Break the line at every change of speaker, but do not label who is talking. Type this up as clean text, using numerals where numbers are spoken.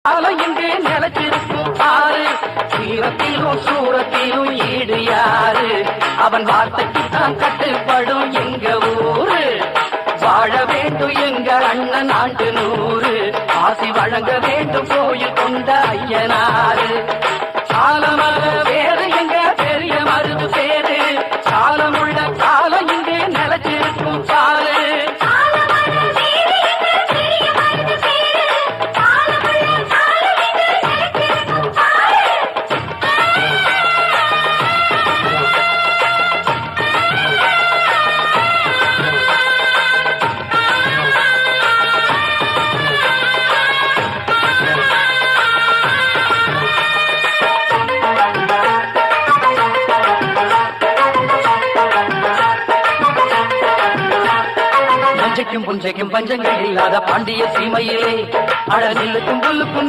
இங்கு நிலச்சிருக்கும் பாரு சீரத்திலும் சூரத்திலும் ஈடு யாரு அவன் வார்த்தைக்கு தான் கட்டுப்படும் எங்க ஊரு வாழ வேண்டும் எங்க அண்ணன் ஆண்டு 100 ஆசி வழங்க வேண்டும் கோயில் கொண்ட ஐயனாரு காலமர வேறு எங்க பெரிய மருது பேரு காலமுள்ள காலம் இங்கு நிலச்சிருக்கும் பாரு புஞ்சைக்கும் பஞ்சங்கள் இல்லாத பாண்டிய சீமையிலே அழகிலுக்கும் புல்லுக்கும்